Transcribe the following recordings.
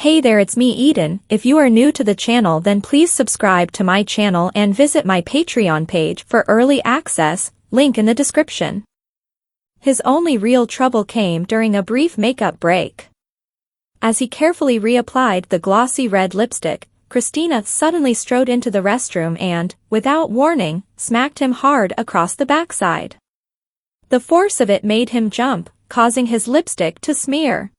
Hey there, it's me Eden. If you are new to the channel, then please subscribe to my channel and visit my Patreon page for early access, link in the description. His only real trouble came during a brief makeup break. As he carefully reapplied the glossy red lipstick, Christina suddenly strode into the restroom and, without warning, smacked him hard across the backside. The force of it made him jump, causing his lipstick to smear.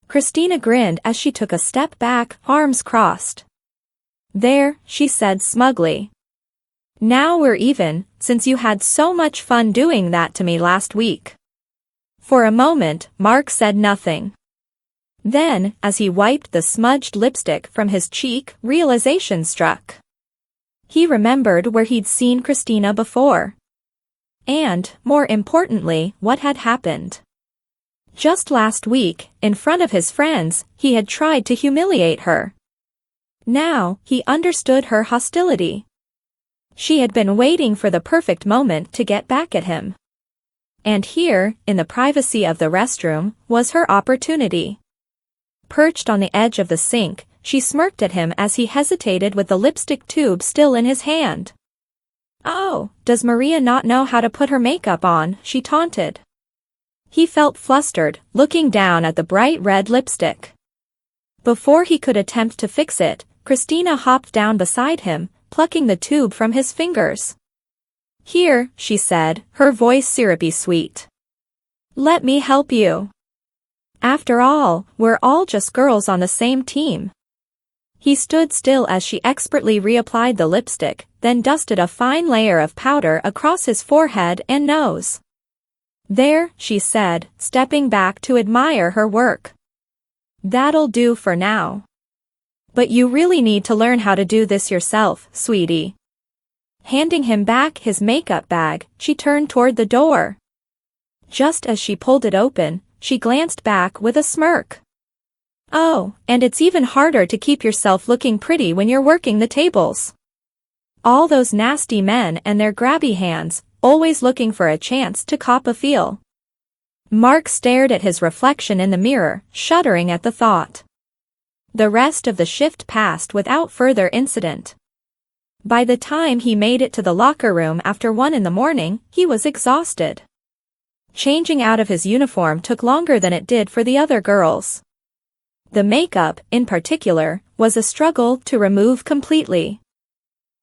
Christina grinned as she took a step back, arms crossed. "There," she said smugly. "Now we're even, since you had so much fun doing that to me last week." For a moment, Mark said nothing. Then, as he wiped the smudged lipstick from his cheek, realization struck. He remembered where he'd seen Christina before. And, more importantly, what had happened. Just last week, in front of his friends, he had tried to humiliate her. Now, he understood her hostility. She had been waiting for the perfect moment to get back at him. And here, in the privacy of the restroom, was her opportunity. Perched on the edge of the sink, she smirked at him as he hesitated with the lipstick tube still in his hand. "Oh, does Maria not know how to put her makeup on?" she taunted. He felt flustered, looking down at the bright red lipstick. Before he could attempt to fix it, Christina hopped down beside him, plucking the tube from his fingers. "Here," she said, her voice syrupy sweet. "Let me help you. After all, we're all just girls on the same team." He stood still as she expertly reapplied the lipstick, then dusted a fine layer of powder across his forehead and nose. "There," she said, stepping back to admire her work. "That'll do for now. But you really need to learn how to do this yourself, sweetie." Handing him back his makeup bag, she turned toward the door. Just as she pulled it open, she glanced back with a smirk. "Oh, and it's even harder to keep yourself looking pretty when you're working the tables. All those nasty men and their grabby hands, always looking for a chance to cop a feel." Mark stared at his reflection in the mirror, shuddering at the thought. The rest of the shift passed without further incident. By the time he made it to the locker room after 1 in the morning, he was exhausted. Changing out of his uniform took longer than it did for the other girls. The makeup, in particular, was a struggle to remove completely.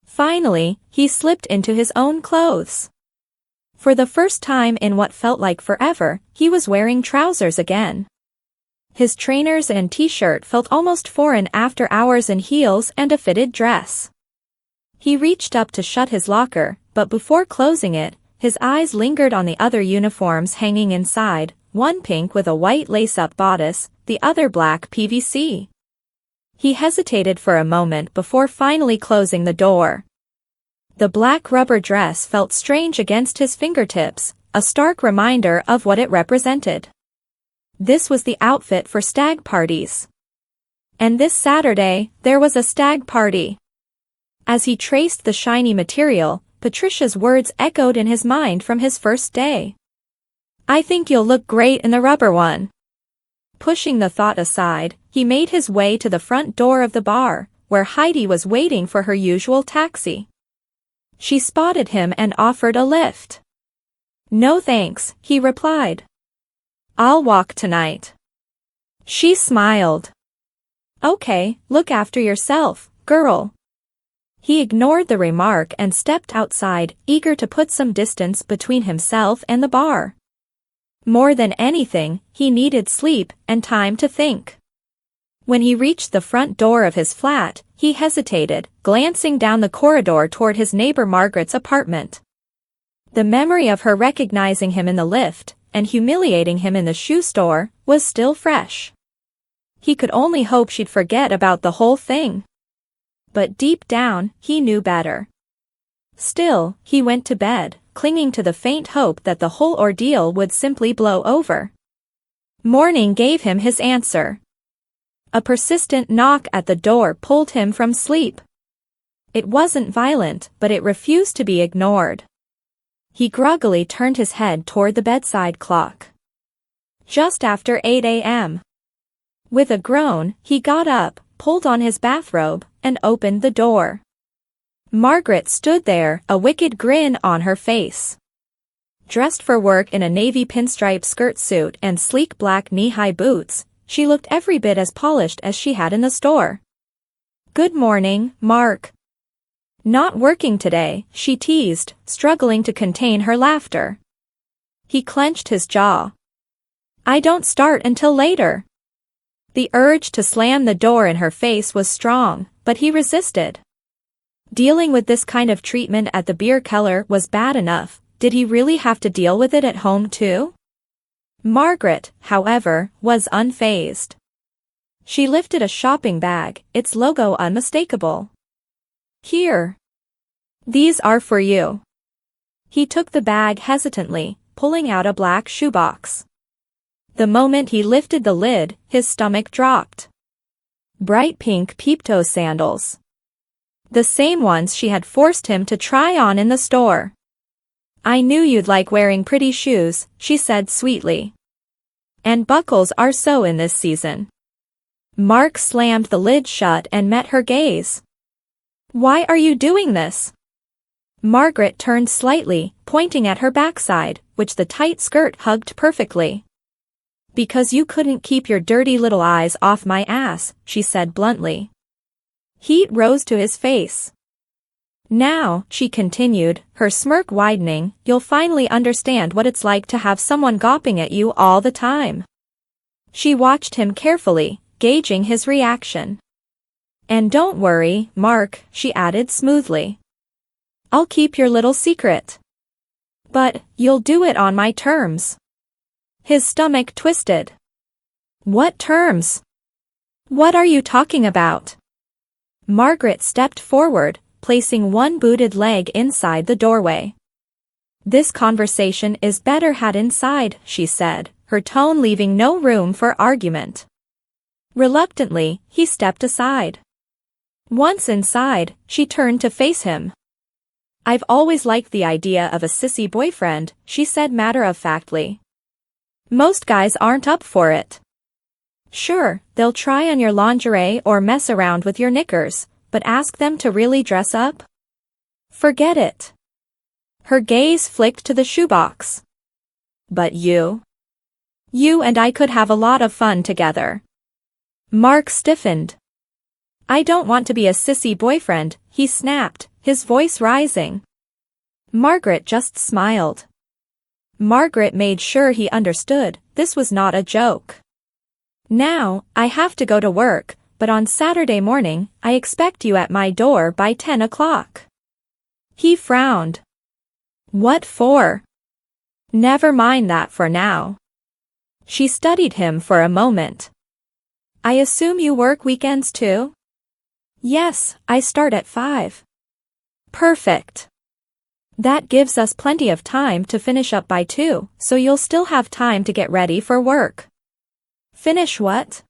Finally, he slipped into his own clothes. For the first time in what felt like forever, he was wearing trousers again. His trainers and t-shirt felt almost foreign after hours in heels and a fitted dress. He reached up to shut his locker, but before closing it, his eyes lingered on the other uniforms hanging inside, one pink with a white lace-up bodice, the other black PVC. He hesitated for a moment before finally closing the door. The black rubber dress felt strange against his fingertips, a stark reminder of what it represented. This was the outfit for stag parties. And this Saturday, there was a stag party. As he traced the shiny material, Patricia's words echoed in his mind from his first day. "I think you'll look great in the rubber one." Pushing the thought aside, he made his way to the front door of the bar, where Heidi was waiting for her usual taxi. She spotted him and offered a lift. "No thanks," he replied. "I'll walk tonight." She smiled. "Okay, look after yourself, girl." He ignored the remark and stepped outside, eager to put some distance between himself and the bar. More than anything, he needed sleep and time to think. When he reached the front door of his flat, he hesitated, glancing down the corridor toward his neighbor Margaret's apartment. The memory of her recognizing him in the lift, and humiliating him in the shoe store, was still fresh. He could only hope she'd forget about the whole thing. But deep down, he knew better. Still, he went to bed, clinging to the faint hope that the whole ordeal would simply blow over. Morning gave him his answer. A persistent knock at the door pulled him from sleep. It wasn't violent, but it refused to be ignored. He groggily turned his head toward the bedside clock. Just after 8 a.m. With a groan, he got up, pulled on his bathrobe, and opened the door. Margaret stood there, a wicked grin on her face. Dressed for work in a navy pinstripe skirt suit and sleek black knee-high boots, she looked every bit as polished as she had in the store. "Good morning, Mark." "Not working today," she teased, struggling to contain her laughter. He clenched his jaw. "I don't start until later." The urge to slam the door in her face was strong, but he resisted. Dealing with this kind of treatment at the beer cellar was bad enough. Did he really have to deal with it at home too? Margaret, however, was unfazed. She lifted a shopping bag, its logo unmistakable. "Here. These are for you." He took the bag hesitantly, pulling out a black shoebox. The moment he lifted the lid, his stomach dropped. Bright pink peep-toe sandals. The same ones she had forced him to try on in the store. "I knew you'd like wearing pretty shoes," she said sweetly. "And buckles are so in this season." Mark slammed the lid shut and met her gaze. "Why are you doing this?" Margaret turned slightly, pointing at her backside, which the tight skirt hugged perfectly. "Because you couldn't keep your dirty little eyes off my ass," she said bluntly. Heat rose to his face. "Now," she continued, her smirk widening, "you'll finally understand what it's like to have someone gawping at you all the time." She watched him carefully, gauging his reaction. "And don't worry, Mark," she added smoothly. "I'll keep your little secret." "But, you'll do it on my terms." His stomach twisted. "What terms? What are you talking about?" Margaret stepped forward, placing one booted leg inside the doorway. "This conversation is better had inside," she said, her tone leaving no room for argument. Reluctantly, he stepped aside. Once inside, she turned to face him. "I've always liked the idea of a sissy boyfriend," she said matter-of-factly. "Most guys aren't up for it. Sure, they'll try on your lingerie or mess around with your knickers, but ask them to really dress up? Forget it." Her gaze flicked to the shoebox. "But you? You and I could have a lot of fun together." Mark stiffened. "I don't want to be a sissy boyfriend," he snapped, his voice rising. Margaret just smiled. Margaret made sure he understood, this was not a joke. "Now, I have to go to work, but on Saturday morning, I expect you at my door by 10 o'clock. He frowned. "What for?" "Never mind that for now." She studied him for a moment. "I assume you work weekends too?" "Yes, I start at 5. "Perfect. That gives us plenty of time to finish up by 2, so you'll still have time to get ready for work." "Finish what?"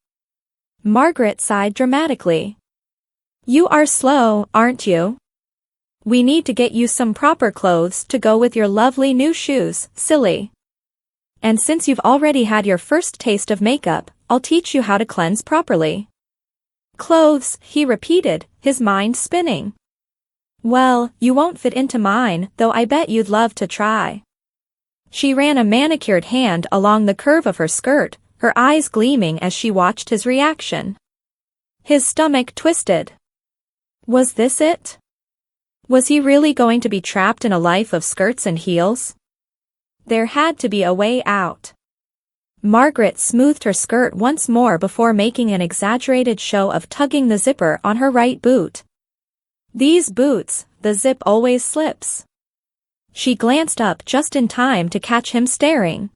Margaret sighed dramatically. "You are slow, aren't you? We need to get you some proper clothes to go with your lovely new shoes, silly. And since you've already had your first taste of makeup, I'll teach you how to cleanse properly." "Clothes," he repeated, his mind spinning. "Well, you won't fit into mine, though I bet you'd love to try." She ran a manicured hand along the curve of her skirt, her eyes gleaming as she watched his reaction. His stomach twisted. Was this it? Was he really going to be trapped in a life of skirts and heels? There had to be a way out. Margaret smoothed her skirt once more before making an exaggerated show of tugging the zipper on her right boot. These boots, the zip always slips. She glanced up just in time to catch him staring.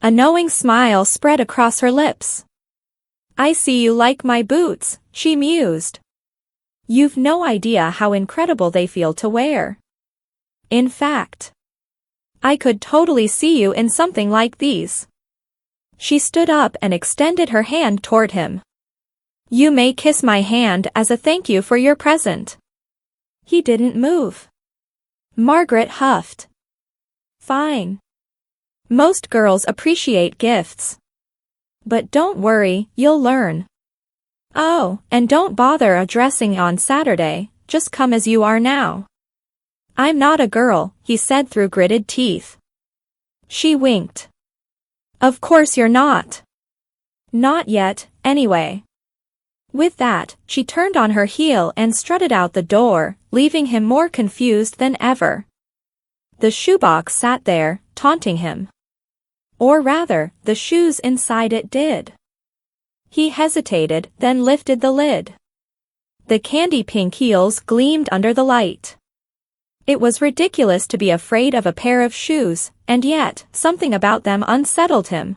A knowing smile spread across her lips. "I see you like my boots," she mused. "You've no idea how incredible they feel to wear. In fact, I could totally see you in something like these." She stood up and extended her hand toward him. "You may kiss my hand as a thank you for your present." He didn't move. Margaret huffed. "Fine. Most girls appreciate gifts." But don't worry, you'll learn. Oh, and don't bother dressing on Saturday, just come as you are now. I'm not a girl, he said through gritted teeth. She winked. Of course you're not. Not yet, anyway. With that, she turned on her heel and strutted out the door, leaving him more confused than ever. The shoebox sat there, taunting him. Or rather, the shoes inside it did. He hesitated, then lifted the lid. The candy-pink heels gleamed under the light. It was ridiculous to be afraid of a pair of shoes, and yet, something about them unsettled him.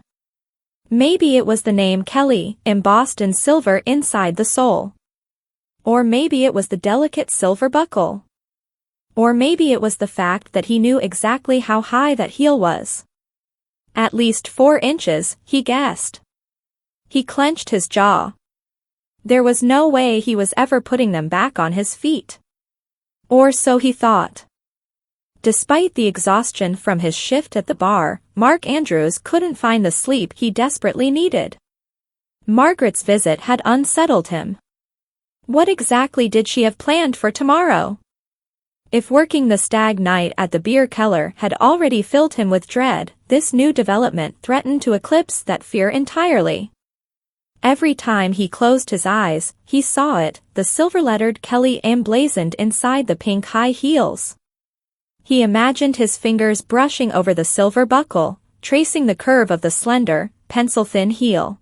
Maybe it was the name Kelly, embossed in silver inside the sole. Or maybe it was the delicate silver buckle. Or maybe it was the fact that he knew exactly how high that heel was. At least 4 inches, he guessed. He clenched his jaw. There was no way he was ever putting them back on his feet. Or so he thought. Despite the exhaustion from his shift at the bar, Mark Andrews couldn't find the sleep he desperately needed. Margaret's visit had unsettled him. What exactly did she have planned for tomorrow? If working the stag night at the beer cellar had already filled him with dread, this new development threatened to eclipse that fear entirely. Every time he closed his eyes, he saw it, the silver-lettered Kelly emblazoned inside the pink high heels. He imagined his fingers brushing over the silver buckle, tracing the curve of the slender, pencil-thin heel.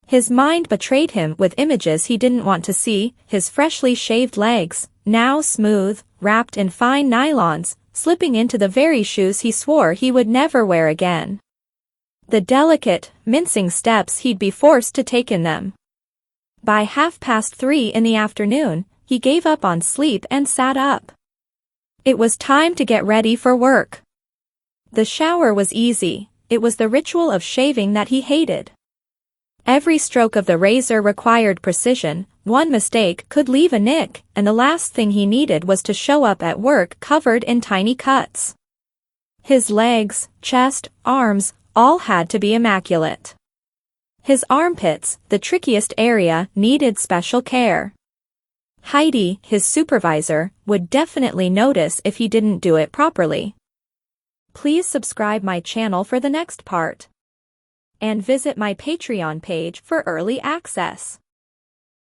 His mind betrayed him with images he didn't want to see, his freshly shaved legs, now smooth, wrapped in fine nylons, slipping into the very shoes he swore he would never wear again. The delicate, mincing steps he'd be forced to take in them. By 3:30 in the afternoon, he gave up on sleep and sat up. It was time to get ready for work. The shower was easy, it was the ritual of shaving that he hated. Every stroke of the razor required precision, one mistake could leave a nick, and the last thing he needed was to show up at work covered in tiny cuts. His legs, chest, arms, all had to be immaculate. His armpits, the trickiest area, needed special care. Heidi, his supervisor, would definitely notice if he didn't do it properly. Please subscribe my channel for the next part. And visit my Patreon page for early access.